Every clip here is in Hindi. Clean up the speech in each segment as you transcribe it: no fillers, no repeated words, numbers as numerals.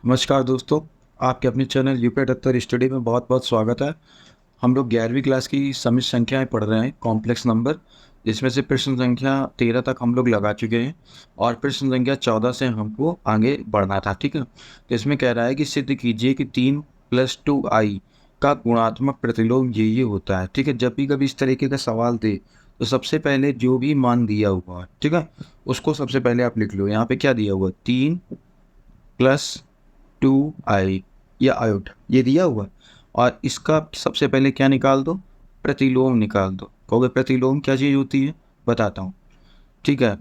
नमस्कार दोस्तों, आपके अपने चैनल यूपी 78 स्टडी में बहुत बहुत स्वागत है। हम लोग 11वीं क्लास की समिश्र संख्याएं पढ़ रहे हैं, कॉम्प्लेक्स नंबर, जिसमें से प्रश्न संख्या 13 तक हम लोग लगा चुके हैं और प्रश्न संख्या 14 से हमको आगे बढ़ना था। ठीक है, तो इसमें कह रहा है कि सिद्ध कीजिए कि 3 + 2i का गुणात्मक प्रतिलोम ये होता है। ठीक है, जब भी कभी इस तरीके का सवाल दे तो सबसे पहले जो भी मान दिया हुआ है, ठीक है, उसको सबसे पहले आप लिख लो। यहाँ पे क्या दिया हुआ है, 3 + 2i या आयोटा ये दिया हुआ है। और इसका सबसे पहले क्या निकाल दो, प्रतिलोम निकाल दो। कहोगे प्रतिलोम क्या चीज़ होती है, बताता हूँ। ठीक है,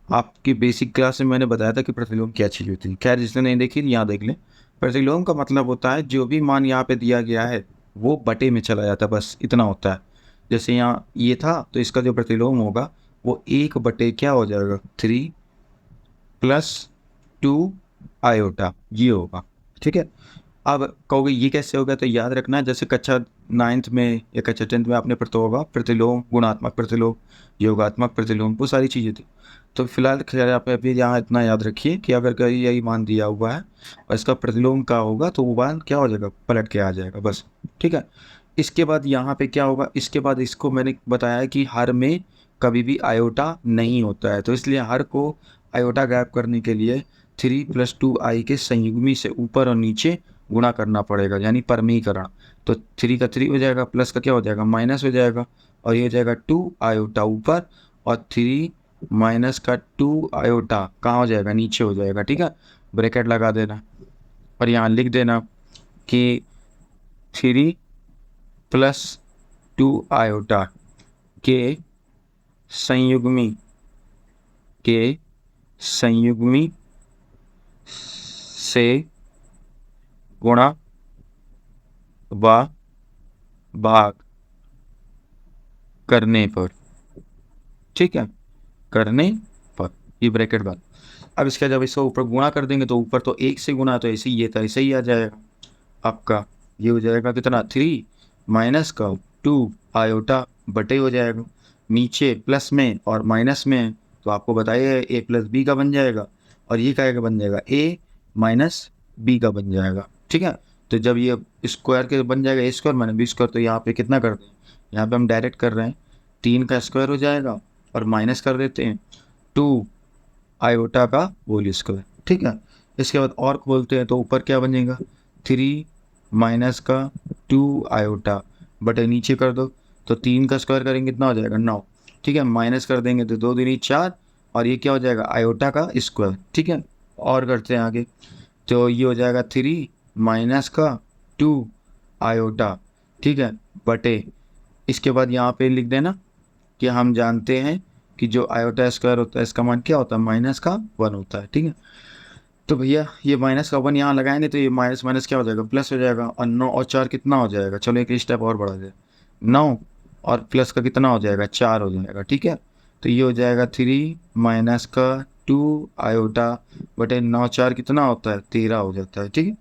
आपकी बेसिक क्लास में मैंने बताया था कि प्रतिलोम क्या चीज़ होती है। खैर, जिसने नहीं देखी यहाँ देख लें। प्रतिलोम का मतलब होता है जो भी मान यहाँ पे दिया गया है वो बटे में चला जाता है, बस इतना होता है। जैसे यहाँ ये था तो इसका जो प्रतिलोम होगा वो 1 बटे क्या हो जाएगा, 3 + 2 आयोटा ये होगा। ठीक है, अब कहोगे ये कैसे होगा, तो याद रखना है जैसे कक्षा 9th में या कक्षा 10th में आपने पढ़ा होगा प्रतिलोम, गुणात्मक प्रतिलोम, योगात्मक प्रतिलोम, वो सारी चीज़ें थी। तो फिलहाल खैर आप अभी यहाँ इतना याद रखिए कि अगर कहीं यही मान दिया हुआ है और इसका प्रतिलोम का होगा तो वो मान क्या हो जाएगा, पलट के आ जाएगा बस। ठीक है, इसके बाद यहाँ पे क्या होगा, इसके बाद इसको मैंने बताया कि हर में कभी भी आयोटा नहीं होता है, तो इसलिए हर को आयोटा गैप करने के लिए 3 + 2i के संयुग्मी से ऊपर और नीचे गुणा करना पड़ेगा, यानी परमीकरण। तो 3 का 3 हो जाएगा, प्लस का क्या हो जाएगा, माइनस हो जाएगा, और ये हो जाएगा 2 आयोटा ऊपर, और 3 - का 2 आयोटा कहाँ हो जाएगा, नीचे हो जाएगा। ठीक है, ब्रैकेट लगा देना और यहाँ लिख देना कि 3 + 2 आयोटा के संयुग्मी के संयुग्मी से गुणा व भाग करने पर। ठीक है, करने पर, ये ब्रैकेट बात। अब इसका जब इसको ऊपर गुणा कर देंगे तो ऊपर तो 1 से गुणा, तो ऐसे ही ये तो ऐसे ही आ जाएगा आपका। ये हो जाएगा कितना, 3 - का 2 आयोटा बटे हो जाएगा, नीचे प्लस में और माइनस में है, तो आपको बताइए a + b का बन जाएगा, और ये क्या का बन जाएगा, a - b का बन जाएगा। ठीक है, तो जब ये स्क्वायर के बन जाएगा a² - b², तो यहाँ पे कितना कर दें, यहाँ पे हम डायरेक्ट कर रहे हैं, 3 का स्क्वायर हो जाएगा और माइनस कर देते हैं 2 आयोटा का होल स्क्वायर। ठीक है, इसके बाद और खोलते हैं तो ऊपर क्या बनेगा, 3 - का 2 आयोटा बटे नीचे कर दो, तो 3 का स्क्वायर करेंगे कितना हो जाएगा, 9। ठीक है, माइनस कर देंगे तो 2 दूनी 4, और ये क्या हो जाएगा, आयोटा का स्क्वायर। ठीक है, और करते हैं आगे, तो ये हो जाएगा 3 - का 2 आयोटा। ठीक है, बटे, इसके बाद यहाँ पे लिख देना कि हम जानते हैं कि जो आयोटा स्क्वायर होता है इसका मान क्या होता है, -1 होता है। ठीक है, तो भैया ये -1 यहाँ लगाएंगे तो ये माइनस माइनस क्या हो जाएगा, प्लस हो जाएगा, और 9 और 4 कितना हो जाएगा, चलो एक स्टेप और बढ़ा दे, 9 और प्लस का कितना हो जाएगा, 4 हो जाएगा। ठीक है, तो ये हो जाएगा 3 - का 2 आयोटा बटे 9 × 4 कितना होता है, 13 हो जाता है। ठीक है,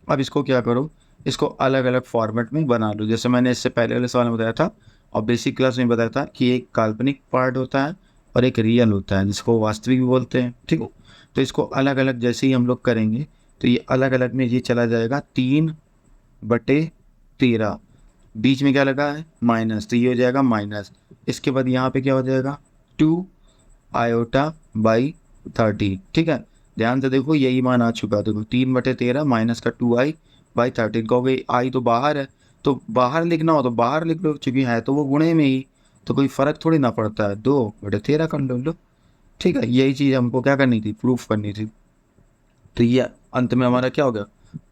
अब इसको क्या करो, इसको अलग अलग फॉर्मेट में बना लो, जैसे मैंने इससे पहले वाले सवाल में बताया था और बेसिक क्लास में बताया था कि एक काल्पनिक पार्ट होता है और एक रियल होता है जिसको वास्तविक भी बोलते हैं। ठीक है, तो इसको अलग अलग जैसे ही हम लोग करेंगे तो ये अलग अलग में ये चला जाएगा 3/13, बीच में क्या लगा है, माइनस, तो ये हो जाएगा माइनस। इसके बाद यहाँ पे क्या हो जाएगा, 2 आयोटा/13। ठीक है, ध्यान से देखो यही मान आ चुका है, देखो 3/13 -का 2i/13। कहोगे आई तो बाहर है, तो बाहर लिखना हो तो बाहर लिख लो, क्योंकि है तो वो गुणे में ही, तो कोई फर्क थोड़ी ना पड़ता है, 2/13 कर लो। ठीक है, यही चीज़ हमको क्या करनी थी, प्रूफ करनी थी। तो ये अंत में हमारा क्या हो गया,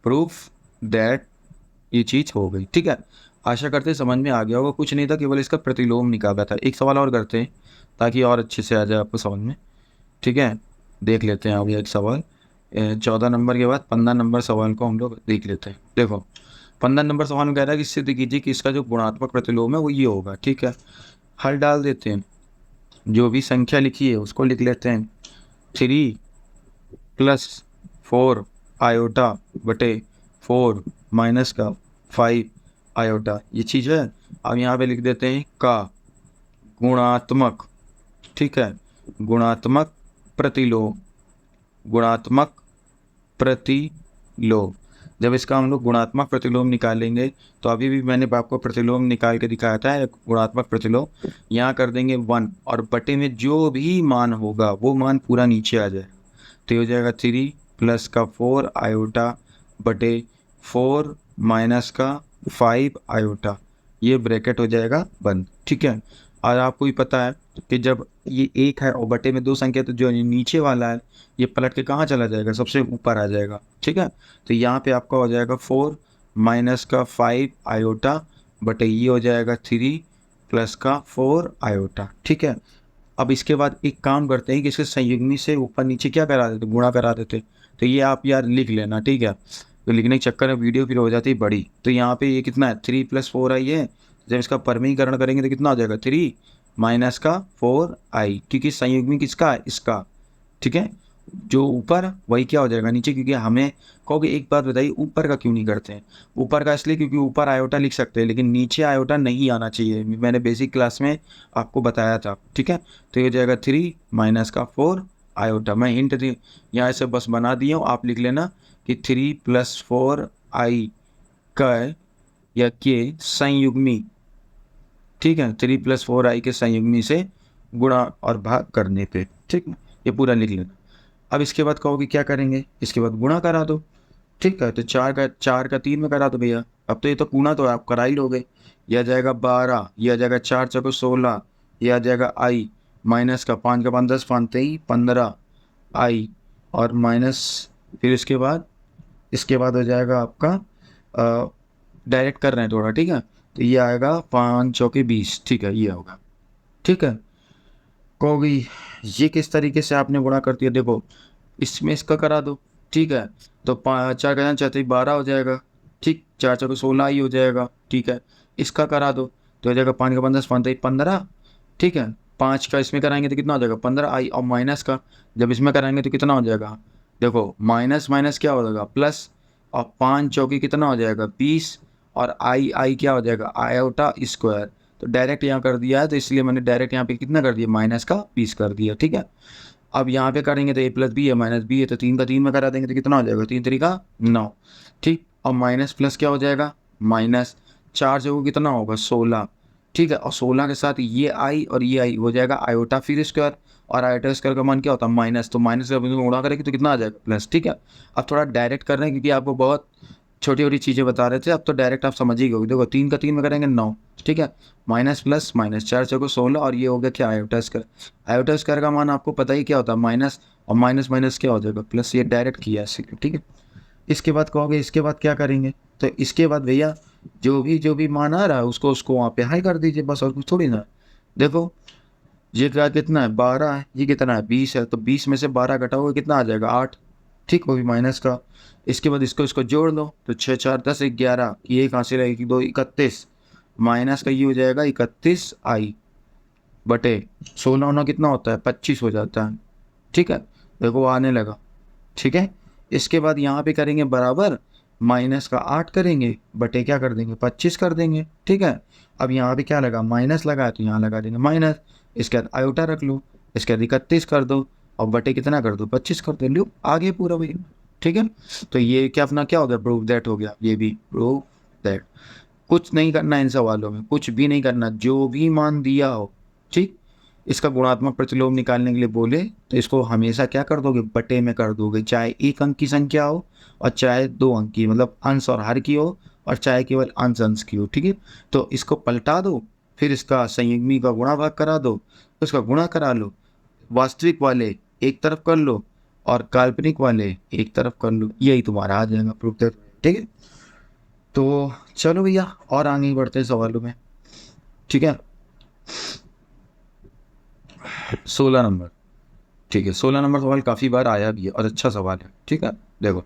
प्रूफ दैट ये चीज़ हो गई। ठीक है, आशा करते हैं समझ में आ गया होगा, कुछ नहीं था, केवल इसका प्रतिलोम निकाला था। एक सवाल और करते हैं ताकि और अच्छे से आ जाए आपको समझ में। ठीक है, देख लेते हैं अभी एक सवाल, 14 नंबर के बाद 15 नंबर सवाल को हम लोग देख लेते हैं। देखो 15 नंबर सवाल में कह रहा है कि सिद्ध कीजिए कि इसका जो गुणात्मक प्रतिलोम है वो ये होगा। ठीक है, हल डाल देते हैं, जो भी संख्या लिखी है उसको लिख लेते हैं, 3 + 4 आयोटा बटे 4 - का 5 आयोटा, ये चीज़ है। अब यहाँ पे लिख देते हैं का गुणात्मक। ठीक है, गुणात्मक प्रतिलोम, गुणात्मक प्रतिलोम प्रतिलोम। जब इसका हम लोग गुणात्मक प्रतिलोम निकालेंगे तो अभी भी मैंने आपको प्रतिलोम निकाल के दिखाया था, गुणात्मक प्रतिलोम। यहाँ कर देंगे 1 और बटे में जो भी मान होगा वो मान पूरा नीचे आ जाएगा। तो ये हो जाएगा 3 प्लस का 4 आयोटा बटे 4 माइनस का 5 आयोटा, ये ब्रैकेट हो जाएगा बंद। ठीक है, और आपको भी पता है कि जब ये 1 है और बटे में 2 संख्या, तो जो नीचे वाला है ये पलट के कहाँ चला जाएगा, सबसे ऊपर आ जाएगा। ठीक है, तो यहाँ पे आपका हो जाएगा 4 माइनस का 5 आयोटा बटे ये हो जाएगा 3 प्लस का 4 आयोटा। ठीक है, अब इसके बाद एक काम करते हैं कि इसके संयुग्मी से ऊपर नीचे क्या करा देते, गुणा करा देते। तो ये आप यार लिख लेना, ठीक है। तो लिखने के चक्कर में वीडियो फिर हो जाती है बड़ी। तो यहाँ पे ये कितना है, 3 प्लस 4 आई है। जब इसका परमीकरण करेंगे तो कितना हो जाएगा, 3 माइनस का 4 आई, क्योंकि संयुग्मी किसका है, इसका। ठीक है, जो ऊपर वही क्या हो जाएगा नीचे, क्योंकि हमें कहोगे एक बात बताइए ऊपर का क्यों नहीं करते हैं। ऊपर का इसलिए क्योंकि ऊपर आयोटा लिख सकते हैं लेकिन नीचे आयोटा नहीं आना चाहिए, मैंने बेसिक क्लास में आपको बताया था। ठीक है, तो ये हो जाएगा 3 माइनस का 4 आयोटा। मैं हिंट दी यहाँ से बस बना दिया हूँ, आप लिख लेना कि 3 प्लस 4 आई का या के संयुग्मी। ठीक है, 3 प्लस 4 आई के संयुग्मी से गुणा और भाग करने पे। ठीक है, ये पूरा लिख लेना। अब इसके बाद कहोगे क्या करेंगे, इसके बाद गुणा करा दो। ठीक है, तो 4 का 3 में करा दो भैया। अब तो ये तो गुणा तो आप करा ही लोगे। यह आ जाएगा 12, यह आ जाएगा 4 चौको 16, यह आ जाएगा आई माइनस का 5 का 5 10 5 23 15 आई और माइनस, फिर इसके बाद हो जाएगा आपका डायरेक्ट कर रहे हैं थोड़ा। ठीक है, तो ये आएगा 5 चौके 20। ठीक है, ये होगा। ठीक है, कहोगे ये किस तरीके से आपने गुणा कर दिया, देखो इसमें इसका करा दो। ठीक है, तो 4 का 4 12 हो जाएगा। ठीक, 4 चौके 16 ही हो जाएगा। ठीक है, इसका करा दो तो हो जाएगा 5 का 5 10 5 15। ठीक है, 5 का इसमें कराएंगे तो कितना हो जाएगा 15 आई, और माइनस का जब इसमें कराएंगे तो कितना हो जाएगा, देखो माइनस माइनस क्या हो जाएगा प्लस, और 5 चौके कितना हो जाएगा 20, और आई आई क्या हो जाएगा आयोटा स्क्वायर। तो डायरेक्ट यहाँ कर दिया है तो इसलिए मैंने डायरेक्ट यहाँ पे कितना कर दिया, माइनस का 20 कर दिया। ठीक है, अब यहाँ पे करेंगे तो ए प्लस बी है माइनस बी है, तो 3 का 3 में करा देंगे तो कितना हो जाएगा 3 तरीका 9। ठीक, और माइनस प्लस क्या हो जाएगा माइनस, 4 से वो कितना होगा 16। ठीक है, और 16 के साथ ये आई और ये आई हो जाएगा आयोटा फिर स्क्वायर, और आयोटा स्क्वायर का मान क्या होता है माइनस, तो माइनस का गुणा करेंगे तो कितना आ जाएगा प्लस। ठीक है, अब थोड़ा डायरेक्ट कर रहे हैं क्योंकि आपको बहुत छोटी छोटी चीज़ें बता रहे थे, अब तो डायरेक्ट आप समझ ही गए। देखो 3 का 3 में करेंगे 9। ठीक है, माइनस प्लस माइनस 4 चौको 16, और ये हो गया क्या आयोटा स्क्वायर। आयोटा स्क्वायर का मान आपको पता ही क्या होता है माइनस, और माइनस माइनस क्या हो जाएगा प्लस, ये डायरेक्ट किया है। ठीक है, इसके बाद कहोगे इसके बाद क्या करेंगे, तो इसके बाद भैया जो भी मान आ रहा है उसको उसको वहाँ पे हाई कर दीजिए बस, और कुछ थोड़ी ना। देखो ये क्या कितना है 12 है, ये कितना है 20 है, तो 20 में से 12 घटाओगे कितना आ जाएगा 8। ठीक, वो भी माइनस का। इसके बाद इसको इसको जोड़ दो तो 6 4 10 11, ये कहाँ से रहेगी 2 31, माइनस का ये हो जाएगा 31 आई बटे 16 होना कितना होता है 25 हो जाता है। ठीक है, देखो आने लगा। ठीक है, इसके बाद यहाँ पे करेंगे बराबर, माइनस का 8 करेंगे बटे क्या कर देंगे 25 कर देंगे। ठीक है, अब यहाँ पे क्या लगा माइनस लगा है तो यहाँ लगा देंगे माइनस, इसके बाद आयोटा रख लो, इसके बाद 31 कर दो और बटे कितना कर दो 25 कर दो, लो आगे पूरा वही। ठीक है, तो ये क्या अपना क्या हो गया प्रूव दैट हो गया, ये भी प्रूव दैट। कुछ नहीं करना इन सवालों में, कुछ भी नहीं करना, जो भी मान दिया हो। ठीक, इसका गुणात्मक प्रतिलोम निकालने के लिए बोले तो इसको हमेशा क्या कर दोगे बटे में कर दोगे, चाहे 1 अंक की संख्या हो और चाहे 2 अंक की, मतलब अंश और हर की हो, और चाहे केवल अंश अंश की हो। ठीक है, तो इसको पलटा दो, फिर इसका संयुग्मी का गुणा भाग करा दो, उसका गुणा करा लो, वास्तविक वाले एक तरफ कर लो और काल्पनिक वाले एक तरफ कर लो, यही तुम्हारा आ जाएगा प्रूफ दैट। ठीक है, तो चलो भैया और आगे बढ़ते हैं सवालों में। ठीक है, 16 नंबर। ठीक है, 16 नंबर सवाल काफ़ी बार आया भी है और अच्छा सवाल है। ठीक है, देखो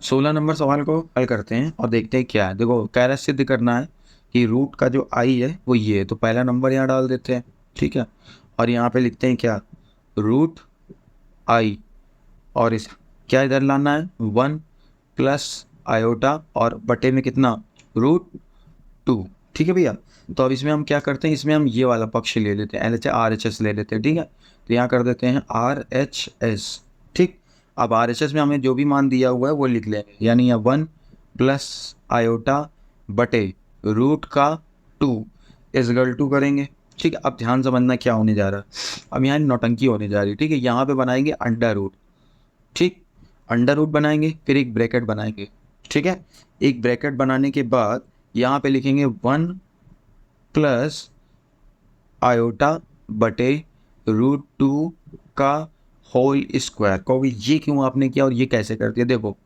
16 नंबर सवाल को हल करते हैं और देखते हैं क्या है। देखो कह रहा सिद्ध करना है कि रूट का जो आई है वो ये है, तो पहला नंबर यहाँ डाल देते हैं। ठीक है, और यहाँ पे लिखते हैं क्या, रूट आई, और इस क्या इधर लाना है 1 प्लस आयोटा और बटे में कितना √2। ठीक है भैया, तो अब इसमें हम क्या करते हैं, इसमें हम ये वाला पक्ष ले लेते हैं, LHS RHS ले लेते हैं। ठीक है, तो यहाँ कर देते हैं RHS। ठीक, अब RHS में हमें जो भी मान दिया हुआ है वो लिख लेंगे, यानी यहाँ 1 प्लस आयोटा बटे रूट का 2 इजगल टू करेंगे। ठीक है, अब ध्यान समझना क्या होने जा रहा है। अब यहाँ नौटंकी होने जा रही है। ठीक है, यहाँ पे बनाएंगे अंडर रूट। ठीक, अंडर रूट बनाएंगे, फिर एक ब्रैकेट बनाएंगे। ठीक है, एक ब्रैकेट बनाने के बाद यहाँ पे लिखेंगे 1 प्लस आयोटा बटे √2 का होल स्क्वायर। कहोगे ये क्यों आपने किया और ये कैसे कर दिया? देखो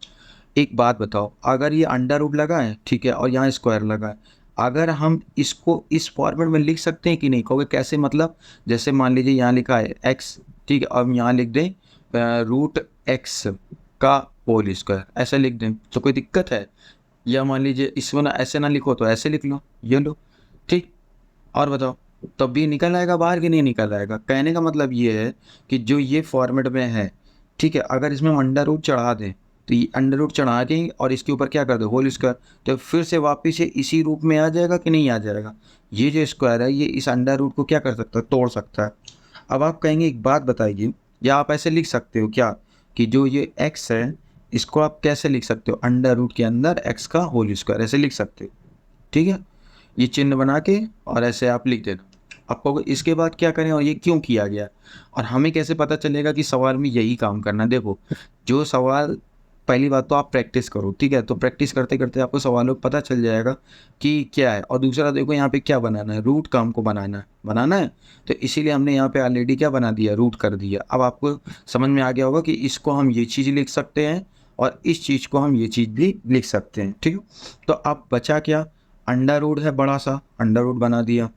एक बात बताओ, अगर ये अंडर रूट लगा है, ठीक है, और यहाँ स्क्वायर लगा है, अगर हम इसको इस फॉर्मेट में लिख सकते हैं कि नहीं? कहोगे कैसे? मतलब जैसे मान लीजिए यहाँ लिखा है x, ठीक है, अब यहाँ लिख दें √x का होल स्क्वायर, ऐसे लिख दें तो कोई दिक्कत है? या मान लीजिए इसमें ना ऐसे ना लिखो तो ऐसे लिख लो, ये लो। ठीक, और बताओ तब भी निकल आएगा बाहर कि नहीं निकल आएगा? कहने का मतलब ये है कि जो ये फॉर्मेट में है, ठीक है, अगर इसमें हम अंडर रूट चढ़ा दें तो ये अंडर रूट चढ़ा दें और इसके ऊपर क्या कर दो? होल स्क्वायर, तो फिर से वापस से इसी रूप में आ जाएगा कि नहीं आ जाएगा? ये जो स्क्वायर है ये इस अंडर रूट को क्या कर सकता है? तोड़ सकता है। अब आप कहेंगे एक बात बताइए, या आप ऐसे लिख सकते हो क्या कि जो ये x है इसको आप कैसे लिख सकते हो? अंडर रूट के अंदर x का होल स्क्वायर, ऐसे लिख सकते हो। ठीक है, ये चिन्ह बना के और ऐसे आप लिख देना। आपको इसके बाद क्या करें और ये क्यों किया गया और हमें कैसे पता चलेगा कि सवाल में यही काम करना? देखो जो सवाल, पहली बात तो आप प्रैक्टिस करो, ठीक है, तो प्रैक्टिस करते करते आपको सवालों को पता चल जाएगा कि क्या है। और दूसरा देखो यहाँ पे क्या बनाना है? रूट का हमको बनाना है, तो इसीलिए हमने यहाँ पे ऑलरेडी क्या बना दिया? रूट कर दिया। अब आपको समझ में आ गया होगा कि इसको हम ये चीज़ लिख सकते हैं और इस चीज़ को हम ये चीज़ भी लिख सकते हैं। ठीक है, तो अब बचा क्या? अंडर रूट है बड़ा सा, अंडर रूट बना दिया।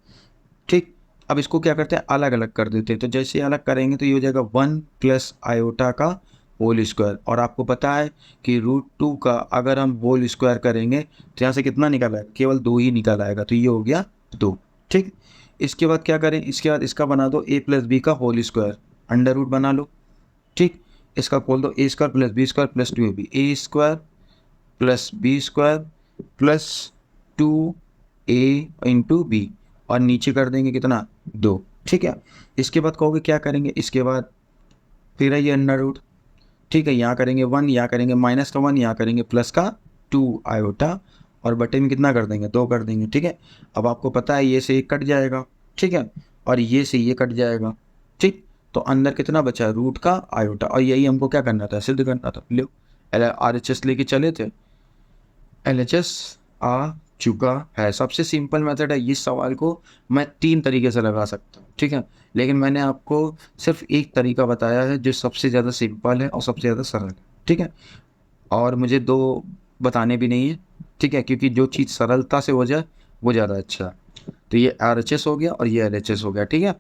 ठीक, अब इसको क्या करते हैं? अलग अलग कर देते हैं। तो जैसे अलग करेंगे तो ये हो जाएगा 1 प्लस आयोटा का होल स्क्वायर। और आपको पता है कि √2 का अगर हम होल स्क्वायर करेंगे तो यहाँ से कितना निकल आएगा? केवल 2 ही निकल आएगा, तो ये हो गया 2। ठीक, इसके बाद क्या करें? इसके बाद इसका बना दो a प्लस बी का होल स्क्वायर, अंडर रूट बना लो। ठीक, इसका खोल दो a square plus b square plus 2ab, a square plus b square plus 2a into b, और नीचे कर देंगे कितना? 2। ठीक है, इसके बाद कहोगे क्या करेंगे? इसके बाद फिर है ये अंडर रूट। ठीक है, यहाँ करेंगे 1, यहाँ करेंगे माइनस का 1, यहाँ करेंगे प्लस का 2 आयोटा, और बटे में कितना कर देंगे? 2 कर देंगे। ठीक है, अब आपको पता है ये से ये कट जाएगा, ठीक है, और ये से ये कट जाएगा। ठीक, तो अंदर कितना बचा? रूट का आयोटा, और यही हमको क्या करना था? सिद्ध करना था। लो RHS लेके चले थे, LHS आ चुका है। सबसे सिंपल मेथड है, इस सवाल को मैं 3 तरीके से लगा सकता हूँ, ठीक है, लेकिन मैंने आपको सिर्फ एक तरीका बताया है जो सबसे ज़्यादा सिंपल है और सबसे ज़्यादा सरल है। ठीक है, और मुझे 2 बताने भी नहीं है, ठीक है, क्योंकि जो चीज़ सरलता से हो जाए वो ज़्यादा अच्छा है। तो ये RHS हो गया और ये LHS हो गया। ठीक है,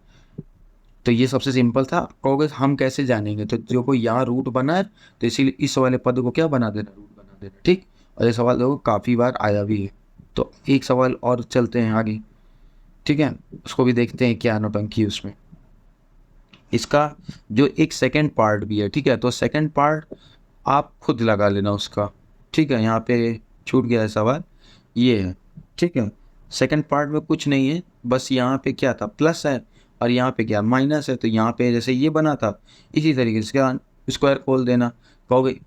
तो ये सबसे सिंपल था। कहोगे हम कैसे जानेंगे? तो जो कोई यहाँ रूट बना है तो इसीलिए इस वाले पद को क्या बना देना? रूट बना देना। ठीक, और ये सवाल देखो काफ़ी बार आया भी है। तो एक सवाल और चलते हैं आगे, ठीक है, उसको भी देखते हैं क्या नौटंकी उसमें। इसका जो एक सेकंड पार्ट भी है, ठीक है, तो सेकंड पार्ट आप खुद लगा लेना उसका। ठीक है, यहाँ पे छूट गया है सवाल, ये है। ठीक है, सेकंड पार्ट में कुछ नहीं है, बस यहाँ पे क्या था? प्लस है, और यहाँ पे क्या? माइनस है। तो यहाँ पे जैसे ये बना था इसी तरीके से क्या स्क्वायर खोल देना। कहोगे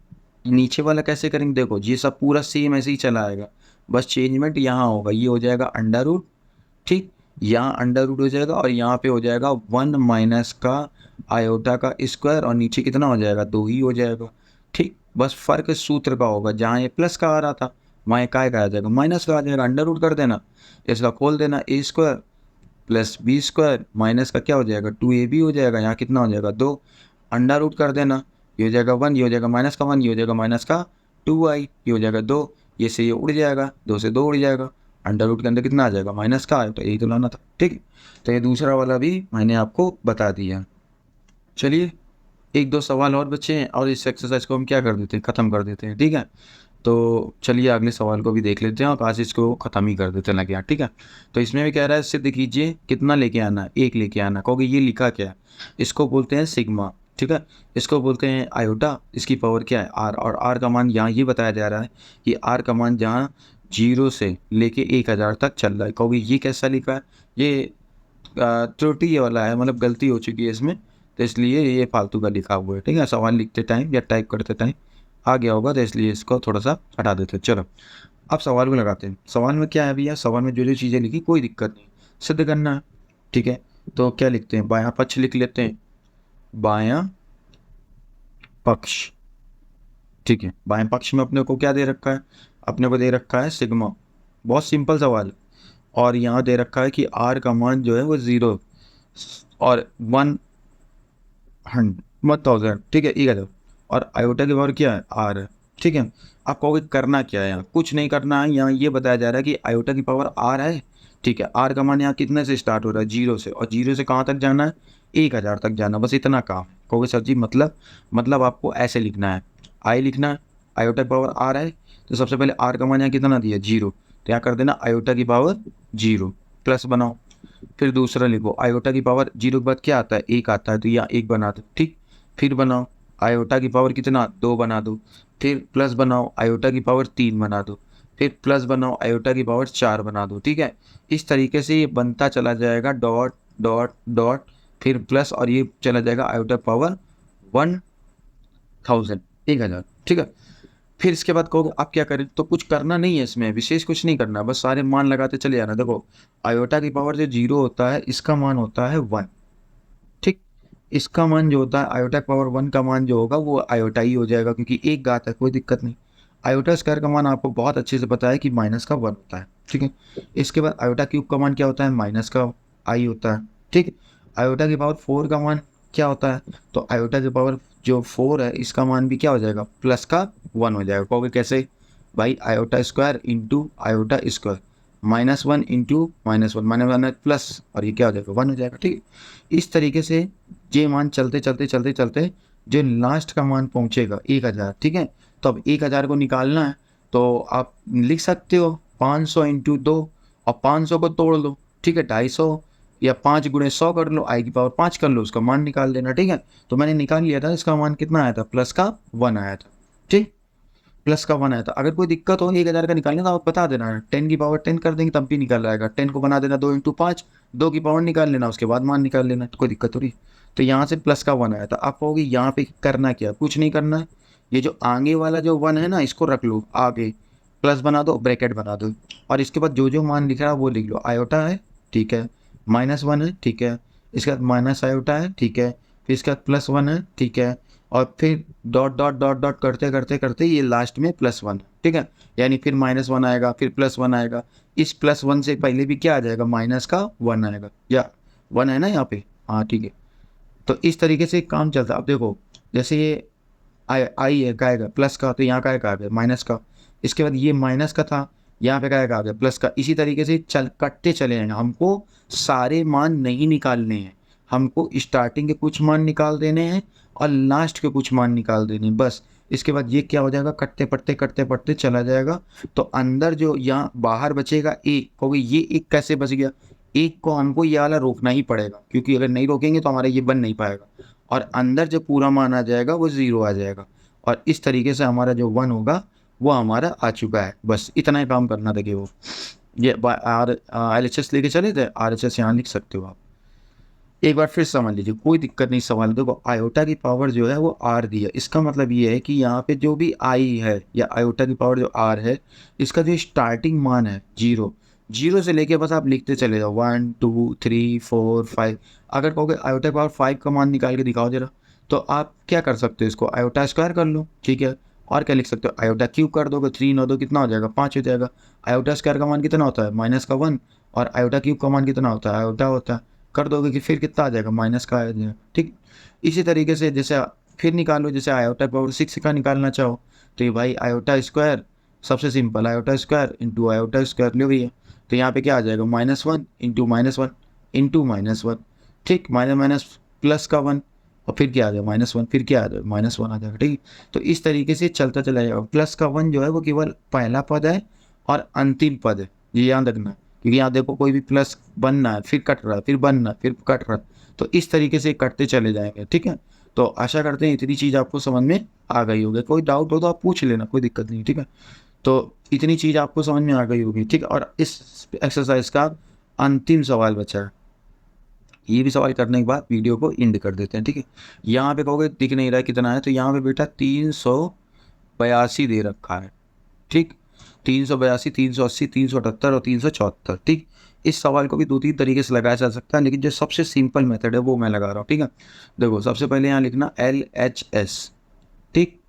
नीचे वाला कैसे करेंगे? देखो ये सब पूरा सेम ऐसे ही चला आएगा, बस चेंजमेंट यहाँ होगा। ये हो जाएगा अंडर रूट, ठीक, यहाँ अंडर रूट हो जाएगा और यहाँ पे हो जाएगा 1 माइनस का आयोटा का स्क्वायर, और नीचे कितना हो जाएगा? 2 ही हो जाएगा। ठीक, बस फर्क सूत्र का होगा, जहाँ ये प्लस का आ रहा था वहाँ ये काय का आ जाएगा? माइनस का आ जाएगा। अंडर रूट कर देना, इसका खोल देना, a square plus b square minus का क्या हो जाएगा? 2ab हो जाएगा। यहाँ कितना हो जाएगा? 2। अंडर रूट कर देना, ये हो जाएगा 1, ये हो जाएगा माइनस का 1, ये हो जाएगा माइनस का 2i, ये हो जाएगा 2, ये से ये उड़ जाएगा, 2 से 2 उड़ जाएगा। अंडर रूट के अंदर कितना आ जाएगा? माइनस का, तो यही तो लाना था। ठीक है, तो ये दूसरा वाला भी मैंने आपको बता दिया। चलिए 1-2 सवाल और बचे हैं और इस एक्सरसाइज को हम क्या कर देते हैं? ख़त्म कर देते हैं। ठीक है, तो चलिए अगले सवाल को भी देख लेते हैं और आज इसको ख़त्म ही कर देते हैं लगे। ठीक है, तो इसमें भी कह रहा है सिद्ध कीजिए, कितना लेके आना है? 1 लेके आना। कहोगे ये लिखा क्या है? इसको बोलते हैं सिग्मा। ठीक है, इसको बोलते हैं आयोटा, इसकी पावर क्या है? r, और r का मान यहाँ ये बताया जा रहा है कि r का मान जहाँ 0 से लेके 1000 तक चल रहा है। कहोगे ये कैसा लिखा है? ये त्रुटि वाला है, मतलब गलती हो चुकी है इसमें। तो इसलिए ये फालतू का लिखा हुआ है, ठीक है। सवाल लिखते टाइम या टाइप करते टाइम आ गया होगा, तो इसलिए इसको थोड़ा सा हटा देते हैं। चलो अब सवाल को लगाते हैं। सवाल में क्या है भैया, सवाल में जो जो चीज़ें लिखी कोई दिक्कत नहीं, सिद्ध करना है, ठीक है। तो क्या लिखते हैं, बायां पक्ष लिख लेते हैं, बायां पक्ष, ठीक है। बाएं पक्ष में अपने को क्या दे रखा है, अपने को दे रखा है सिग्मा, बहुत सिंपल सवाल है। और यहाँ दे रखा है कि आर का मान जो है वो 0 और 1,000, ठीक है, ई गजब। और आयोटा की पावर क्या है, आर है, ठीक है। आप कहोगे करना क्या है, यहाँ कुछ नहीं करना है। यहाँ ये बताया जा रहा है कि आयोटा की पावर आर है, ठीक है। आर का मान यहाँ कितने से स्टार्ट हो रहा है, 0 से, और 0 से कहाँ तक जाना है, 1,000 तक जाना, बस इतना काम है। कहोगे सर जी मतलब आपको ऐसे लिखना है, आई लिखना है, आयोटा की पावर आर है, तो सबसे पहले आर का मान यहाँ कितना दिया, 0, तो यहाँ कर देना आयोटा की पावर 0, प्लस बनाओ। फिर दूसरा लिखो, आयोटा की पावर 0 के बाद क्या आता है, 1 आता है, तो यहाँ 1 बना दो, ठीक। फिर बनाओ आयोटा की पावर कितना, 2 बना दो। फिर प्लस बनाओ आयोटा की पावर 3 बना दो। फिर प्लस बनाओ आयोटा की पावर 4 बना दो, ठीक है। इस तरीके से ये बनता चला जाएगा, डॉट डॉट डॉट, फिर प्लस, और ये चला जाएगा आयोटा पावर 1,000, 1,000, ठीक है। फिर इसके बाद कहोगे आप क्या करें, तो कुछ करना नहीं है इसमें, विशेष कुछ नहीं करना, बस सारे मान लगाते चले जाना। देखो आयोटा की पावर जो 0 होता है इसका मान होता है 1, ठीक। इसका मान जो होता है आयोटा की पावर 1 का मान जो होगा वो आयोटा ही हो जाएगा, क्योंकि एक घात है, कोई दिक्कत नहीं। आयोटा स्क्वायर का मान आपको बहुत अच्छे से पता है कि माइनस का 1 होता है, ठीक है। इसके बाद आयोटा क्यूब का मान क्या होता है, माइनस का आई होता है, ठीक। आयोटा की पावर 4 का मान क्या होता है, तो आयोटा की पावर जो 4 है इसका मान भी क्या हो जाएगा, प्लस का 1 हो जाएगा। कहोगे कैसे, भाई iota square into iota square, -1 into -1, -1 plus, और ये क्या हो जाएगा, 1 हो जाएगा, ठीक। इस तरीके से ये मान चलते चलते चलते चलते जो लास्ट का मान पहुंचेगा 1,000, ठीक है। तो अब 1,000 को निकालना है, तो आप लिख सकते हो 500 इंटू 2, और 500 को तोड़ लो, ठीक है, 250, या 5 गुणे 100 कर लो, आई की पावर 5 कर लो, उसका मान निकाल देना, ठीक है। तो मैंने निकाल लिया था, इसका मान कितना आया था, प्लस का 1 आया था, ठीक। प्लस का 1 आया था। अगर कोई दिक्कत हो 1,000 का निकालना, तो आप बता देना, 10 की पावर 10 कर देंगे तब भी निकल आएगा। 10 को बना देना 2 इंटू 5, 2 की पावर निकाल लेना, उसके बाद मान निकाल लेना, तो कोई दिक्कत थोड़ी। तो यहाँ से प्लस का 1 आया था। आप कहोगे यहाँ पे करना क्या, कुछ नहीं करना है, ये जो आगे वाला जो 1 है ना, इसको रख लो आगे, प्लस बना दो, ब्रैकेट बना दो, और इसके बाद जो जो मान लिख रहा है वो लिख लो। आयोटा है, ठीक है, -1 है, ठीक है, इसके बाद माइनस आयोटा है, ठीक है, फिर इसके बाद +1 है, ठीक है, और फिर डॉट डॉट डॉट डॉट करते करते करते ये लास्ट में +1, ठीक है। यानी फिर -1 आएगा, फिर +1 आएगा, इस +1 से पहले भी क्या आ जाएगा, माइनस का 1 आएगा, या 1 है ना यहाँ पे, हाँ ठीक है। तो इस तरीके से काम चलता है। अब देखो जैसे ये आई है, का आएगा प्लस का, तो यहाँ का आ गया माइनस का, इसके बाद ये माइनस का था, यहाँ पे का आ गया प्लस का। इसी तरीके से कटते चले जाएंगे। हमको सारे मान नहीं निकालने हैं, हमको स्टार्टिंग के कुछ मान निकाल देने हैं और लास्ट के कुछ मान निकाल देने हैं, बस। इसके बाद ये क्या हो जाएगा, कटते पड़ते चला जाएगा। तो अंदर जो यहाँ बाहर बचेगा एक, क्योंकि ये एक कैसे बच गया, एक को हमको ये वाला रोकना ही पड़ेगा, क्योंकि अगर नहीं रोकेंगे तो हमारा ये बन नहीं पाएगा, और अंदर जो पूरा मान आ जाएगा वो 0 आ जाएगा। और इस तरीके से हमारा जो 1 होगा वो हमारा आ चुका है, बस इतना ही काम करना था कि वो ये RHS लेके चले थे, RHS यहाँ लिख सकते हो आप। एक बार फिर समझ लीजिए, कोई दिक्कत नहीं। सवाल देखो, आयोटा की पावर जो है वो आर दी है, इसका मतलब ये है कि यहाँ पे जो भी आई है या आयोटा की पावर जो आर है, इसका जो स्टार्टिंग मान है 0, 0 से लेके बस आप लिखते चले जाओ 1 2 3 4 5। अगर कहोगे आयोटा की पावर 5 का मान निकाल के दिखाओ जरा, तो आप क्या कर सकते हो, इसको आयोटा स्क्वायर कर लो, ठीक है। और क्या लिख सकते हो, आयोटा क्यूब कर दोगे, 3 9 2 कितना हो जाएगा, 5 हो जाएगा। आयोटा स्क्वायर का मान कितना होता है, माइनस का 1, और आयोटा क्यूब का मान कितना होता है, आयोटा होता है, कर दोगे कि फिर कितना आ जाएगा, माइनस का आ जाएगा, ठीक। इसी तरीके से जैसे फिर निकालो, जैसे आयोटा पावर 6 का निकालना चाहो, तो ये भाई आयोटा स्क्वायर, सबसे simple iota square into iota square लो भैया। तो यहाँ पे क्या आ जाएगा, -1 इंटू -1 इंटू -1, ठीक, माइनस माइनस प्लस का 1, और फिर क्या आ जाएगा -1, फिर क्या आ जाएगा -1 आ जाएगा, ठीक। तो इस तरीके से चलता चला जाएगा। प्लस का 1 जो है वो केवल पहला पद है और अंतिम पद है, ये याद रखना, क्योंकि यहाँ देखो कोई भी प्लस बनना है, फिर कट रहा है, फिर बनना है, फिर कट रहा है, तो इस तरीके से कटते चले जाएंगे, ठीक है। तो आशा करते हैं इतनी चीज़ आपको समझ में आ गई होगी। कोई डाउट हो तो आप पूछ लेना, कोई दिक्कत नहीं, ठीक है। तो इतनी चीज़ आपको समझ में आ गई होगी, ठीक है। और इस एक्सरसाइज का अंतिम सवाल बचा है, ये भी सवाल करने के बाद वीडियो को एंड कर देते हैं, ठीक है। यहाँ पे कहोगे दिख नहीं रहा है कितना है, तो यहाँ पे बेटा 382 दे रखा है, ठीक। 382, 380, 378 और 374, ठीक। इस सवाल को भी 2-3 तरीके से लगाया जा सकता है, लेकिन जो सबसे सिंपल मेथड है वो मैं लगा रहा हूँ, ठीक है। देखो सबसे पहले यहाँ लिखना LHS, ठीक।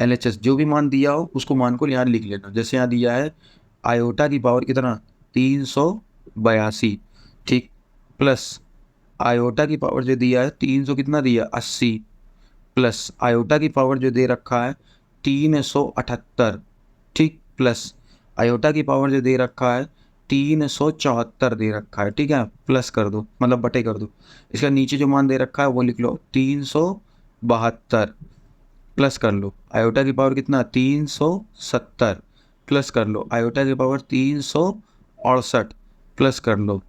LHS जो भी मान दिया हो उसको मान को यहाँ लिख लेना। जैसे यहाँ दिया है आयोटा की पावर कितना 382, ठीक, प्लस आयोटा की पावर जो दिया है 300 कितना दिया 80, प्लस आयोटा की पावर जो दे रखा है 378, ठीक, प्लस आयोटा की पावर जो दे रखा है 374 दे रखा है, ठीक है। प्लस कर दो मतलब बटे कर दो। इसका नीचे जो मान दे रखा है वो लिख लो 372, प्लस कर लो आयोटा की पावर कितना 370, प्लस कर लो आयोटा की पावर 368, प्लस कर लो,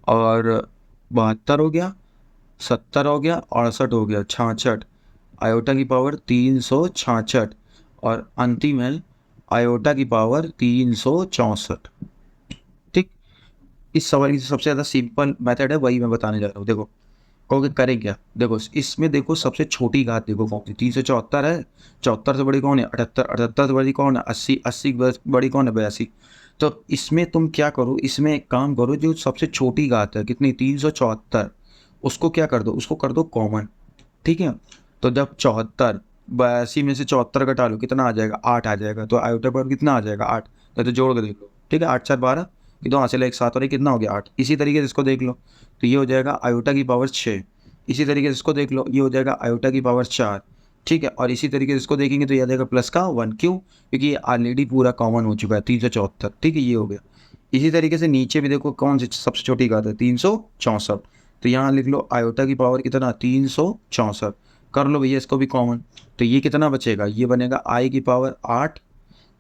और 72 हो गया, 70 हो गया, 68 हो गया, 66, आयोटा की पावर 366, और अंतिम है आयोटा की पावर 364, ठीक। इस सवाल की सबसे ज़्यादा सिंपल मेथड है वही मैं बताने जा रहा हूँ। देखो कहोगे करें क्या, देखो इसमें देखो सबसे छोटी घात देखो कौन सी 374 है, 74 से बड़ी कौन है 78, 78 से बड़ी कौन है 80, 80 बड़ी कौन है 82। तो इसमें तुम क्या करो, इसमें एक काम करो, जो सबसे छोटी घात है कितनी 374, उसको क्या कर दो, उसको कर दो कॉमन, ठीक है। तो जब 74 82 में से 74 घटा लो कितना आ जाएगा 8 आ जाएगा, तो आयोटा पर कितना आ जाएगा 8, तो जोड़ के देख लो, ठीक है। 8 4 12, ये तो हासिल है एक 7 और ये कितना हो गया 8। इसी तरीके से इसको देख लो, तो ये हो जाएगा आयोटा की पावर 6। इसी तरीके से इसको देख लो, ये हो जाएगा आयोटा की पावर 4, ठीक है। और इसी तरीके से इसको देखेंगे तो ये आ जाएगा प्लस का 1, क्यों, क्योंकि ये ऑलरेडी पूरा कॉमन हो चुका है 374, ठीक है, ये हो गया। इसी तरीके से नीचे भी देखो कौन सी सबसे छोटी घात है 364, तो यहाँ लिख लो आयोटा की पावर कितना 364, कर लो भैया इसको भी कॉमन, तो ये कितना बचेगा, ये बनेगा आई की पावर 8,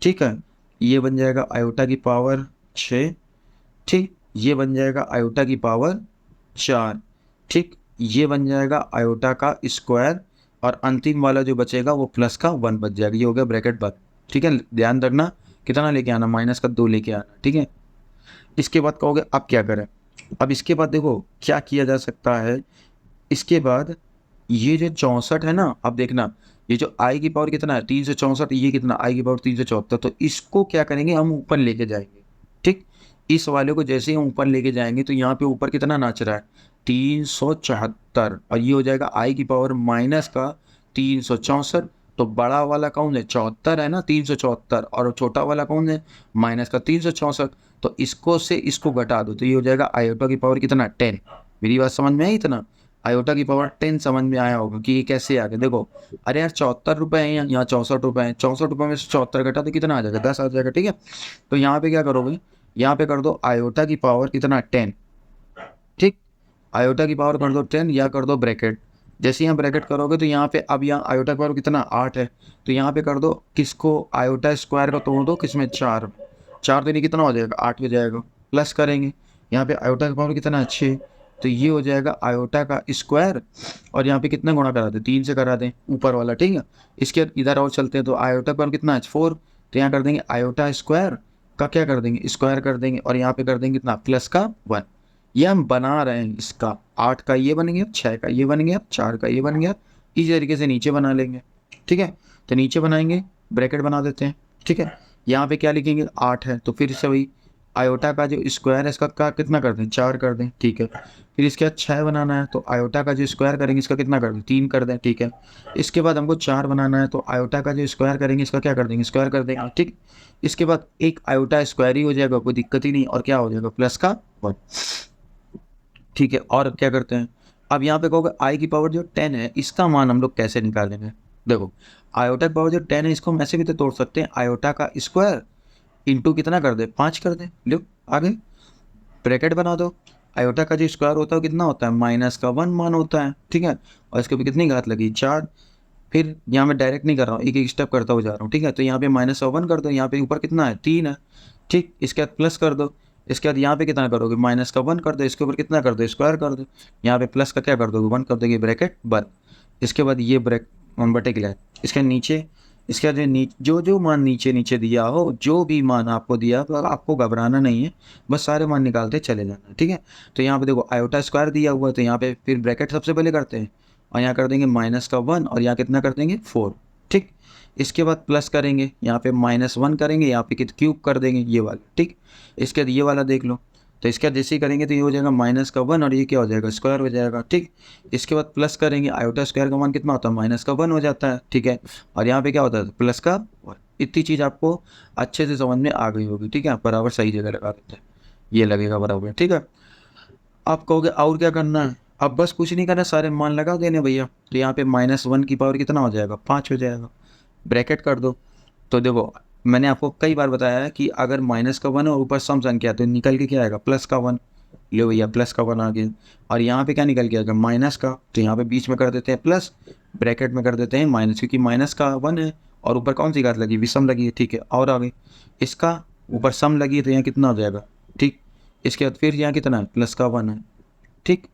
ठीक है। ये बन जाएगा आयोटा की पावर 6, ठीक। ये बन जाएगा आयोटा की पावर 4, ठीक। ये बन जाएगा आयोटा का स्क्वायर, और अंतिम वाला जो बचेगा वो प्लस का 1 बच जाएगा, ये हो गया ब्रैकेट बंद, ठीक है। ध्यान रखना कितना लेके आना, माइनस का 2 लेके आना, ठीक है। इसके बाद कहोगे अब क्या करें, अब इसके बाद देखो क्या किया जा सकता है। इसके बाद ये जो 64 है ना, अब देखना ये जो आई की पावर कितना है 364, ये कितना आई की पावर 374, तो इसको क्या करेंगे हम ऊपर लेके जाएंगे, ठीक। इस वाले को जैसे ही हम ऊपर लेके जाएंगे तो यहाँ पे ऊपर कितना नाच रहा है 374, और ये हो जाएगा आई की पावर माइनस का 364, तो बड़ा वाला कौन है 74 है ना 374, और छोटा वाला कौन है माइनस का 364, तो इसको से इसको घटा दो, तो ये हो जाएगा आयोटा की पावर कितना 10। मेरी बात समझ में आई इतना, आयोटा की पावर 10 समझ में आया होगा कि ये कैसे आ गया। देखो अरे यार 74 रुपये है, यहाँ 64 रुपये है, 64 रुपये में से 74 घटा तो कितना आ जाएगा 10 आ जाएगा, ठीक है। तो यहाँ पे क्या करोगे, यहाँ पे कर दो आयोटा की पावर कितना 10, ठीक। आयोटा की पावर कर दो 10 या कर दो ब्रैकेट, जैसे यहाँ ब्रैकेट करोगे तो यहाँ पे अब यहाँ आयोटा की पावर कितना 8 है, तो यहाँ पे कर दो किसको आयोटा स्क्वायर को तोड़ दो किसमें 4, 4 तो नहीं कितना हो जाएगा 8 हो जाएगा, प्लस करेंगे यहाँ पे आयोटा की पावर कितना 6, तो ये हो जाएगा आयोटा का स्क्वायर, और यहाँ पे कितना गुणा करा दें 3 से करा दें ऊपर वाला, ठीक है। इसके इधर और चलते हैं, तो आयोटा की पावर कितना है 4, तो यहाँ कर देंगे आयोटा स्क्वायर का क्या कर देंगे स्क्वायर कर देंगे, और यहाँ पे कर देंगे कितना प्लस का 1। ये हम बना रहे हैं इसका 8 का ये बन गया, 6 का ये बन गया, 4 का ये बन गया, इसी तरीके से नीचे बना लेंगे, ठीक है। तो नीचे बनाएंगे ब्रैकेट बना देते हैं, ठीक है। यहाँ पे क्या लिखेंगे 8 है, तो फिर से वही आयोटा का जो स्क्वायर है इसका का कितना कर दें 4 कर दें, ठीक है। फिर इसके बाद 6 बनाना है, तो आयोटा का जो स्क्वायर करेंगे इसका कितना कर दें 3 कर दें, ठीक है। इसके बाद हमको 4 बनाना है, तो आयोटा का जो स्क्वायर करेंगे इसका क्या कर देंगे स्क्वायर कर देंगे, ठीक। इसके बाद एक आयोटा स्क्वायर ही हो जाएगा, कोई दिक्कत ही नहीं, और क्या हो जाएगा प्लस का 1, ठीक है। और क्या करते हैं, अब यहाँ पे कहोगे आई की पावर जो 10 है इसका मान हम लोग कैसे निकालेंगे। देखो आयोटा की पावर जो 10 है इसको हम ऐसे भी तो तोड़ सकते हैं, आयोटा का स्क्वायर इंटू कितना कर दे 5 कर दे, लो आगे ब्रैकेट बना दो। आयोटा का जो स्क्वायर होता है कितना होता है माइनस का 1 मान होता है, ठीक है। और इसके भी कितनी घात लगी 4, फिर यहाँ मैं डायरेक्ट नहीं कर रहा हूँ, एक एक स्टेप करता हुआ जा रहा हूँ, ठीक है। तो यहाँ पे माइनस का 1 कर दो, यहाँ पे ऊपर कितना है 3 है, ठीक। इसके बाद प्लस कर दो, इसके बाद यहाँ पे कितना करोगे माइनस का 1 कर दो, इसके ऊपर कितना कर दो स्क्वायर कर दो, यहाँ पे प्लस का क्या कर दोगे 1 कर दोगे ब्रैकेट बंद। इसके बाद ये ब्रैक बटे के लिए इसके नीचे इसके बाद जो जो मान नीचे नीचे दिया हो, जो भी मान आपको दिया तो आपको घबराना नहीं है, बस सारे मान निकालते चले जाना, ठीक है। तो यहाँ पे देखो आयोटा स्क्वायर दिया हुआ है, तो यहाँ पे फिर ब्रैकेट सबसे पहले करते हैं और यहाँ कर देंगे -1 और यहाँ कितना कर देंगे 4, ठीक। इसके बाद प्लस करेंगे, यहाँ पे -1 करेंगे, यहाँ पे क्यूब कर देंगे ये वाला, ठीक। इसके बाद ये वाला देख लो, तो इसके बाद जैसे ही करेंगे तो ये हो जाएगा -1 और ये क्या हो जाएगा स्क्वायर हो जाएगा, ठीक। इसके बाद प्लस करेंगे, आयोटा स्क्वायर का मान कितना होता है -1 हो जाता है, ठीक है। और यहाँ पे क्या होता है प्लस का 1। इतनी चीज़ आपको अच्छे से समझ में आ गई होगी, ठीक है। बराबर सही जगह लगा देते हैं, ये लगेगा बराबर, ठीक है। आप कहोगे और क्या करना है, अब बस कुछ नहीं करना, सारे मान लगा देने भैया। तो यहाँ पे -1 की पावर कितना हो जाएगा 5 हो जाएगा, ब्रैकेट कर दो। तो देखो मैंने आपको कई बार बताया है कि अगर -1 और ऊपर सम संख्या तो निकल के क्या आएगा +1। लो भैया +1 आ गया। और यहाँ पे क्या निकल के आएगा माइनस का, तो यहाँ पे बीच में कर देते हैं प्लस, ब्रैकेट में कर देते हैं माइनस, क्योंकि -1 है और ऊपर कौन सी घात लगी विषम लगी है, ठीक है। और आ गई इसका ऊपर सम लगी है तो यहाँ कितना हो जाएगा, ठीक। इसके बाद फिर यहाँ कितना है +1 है, ठीक।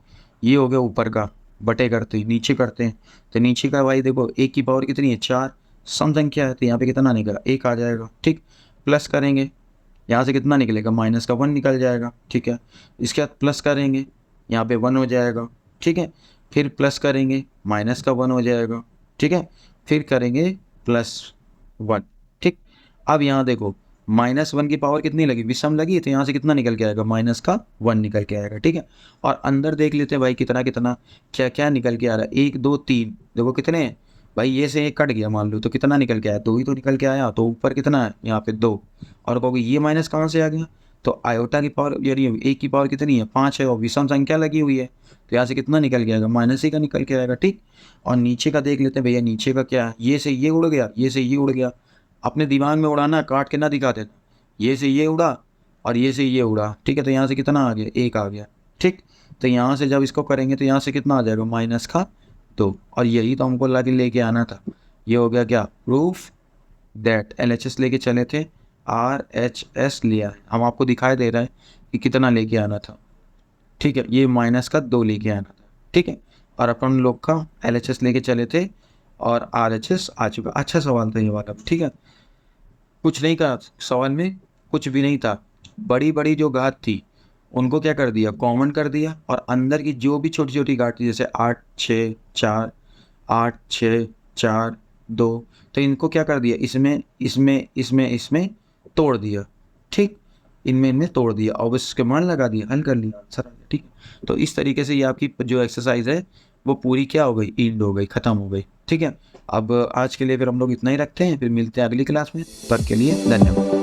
ये हो गया ऊपर का, बटे करते हैं नीचे करते हैं, तो नीचे का भाई देखो 1 की पावर कितनी है 4, सम संख्या है तो यहाँ पे कितना निकला 1 आ जाएगा, ठीक। प्लस करेंगे, यहाँ से कितना निकलेगा -1 निकल जाएगा, ठीक है। इसके बाद प्लस करेंगे, यहाँ पे 1 हो जाएगा, ठीक है। फिर प्लस करेंगे -1 हो जाएगा, ठीक है। फिर करेंगे +1, ठीक। अब यहाँ देखो -1 की पावर कितनी लगी विषम लगी, तो यहाँ से कितना निकल के आएगा -1 निकल के आएगा, ठीक है। और अंदर देख लेते हैं भाई कितना कितना क्या क्या निकल के आ रहा है, 1 2 3 देखो कितने हैं भाई, ये से एक कट गया मान लो तो कितना निकल के आया 2 ही तो निकल के आया, तो ऊपर कितना है यहाँ पे 2। और कहोगे ये माइनस कहाँ से आ गया, तो आयोटा की पावर यानी 1 की पावर कितनी है 5 है और विषम संख्या लगी हुई है, तो यहाँ से कितना निकल के आएगा -1 का निकल के आएगा, ठीक। और नीचे का देख लेते हैं भैया, नीचे का क्या है, ये से ये उड़ गया, ये से ये उड़ गया। अपने दिमाग में उड़ाना, काट के ना दिखा देना, ये से ये उड़ा और ये से ये उड़ा, ठीक है। तो यहाँ से कितना आ गया 1 आ गया, ठीक। तो यहाँ से जब इसको करेंगे तो यहाँ से कितना आ जाएगा -2। और यही तो हमको लाके लेके आना था, ये हो गया क्या प्रूफ दैट LHS लेके चले थे, RHS लिया है, हम आपको दिखाई दे रहा है कि कितना लेके आना था, ठीक है। ये -2 लेके आना था, ठीक है। और अपन लोग का LHS लेके चले थे और RHS आ चुका। अच्छा सवाल था ये वाला, ठीक है। कुछ नहीं था सवाल में, कुछ भी नहीं था। बड़ी बड़ी जो घात थी उनको क्या कर दिया कॉमन कर दिया, और अंदर की जो भी छोटी छोटी घात थी जैसे 8 6 4 8 6 4 2, तो इनको क्या कर दिया इसमें इसमें इसमें इसमें तोड़ दिया, ठीक। इनमें इनमें तोड़ दिया और बस इसके मान लगा दिया, हल कर लिया, आंसर आ गया, ठीक। तो इस तरीके से ये आपकी जो एक्सरसाइज है वो पूरी क्या हो गई एंड हो गई, ख़त्म हो गई, ठीक है। अब आज के लिए फिर हम लोग इतना ही रखते हैं, फिर मिलते हैं अगली क्लास में, तब के लिए धन्यवाद।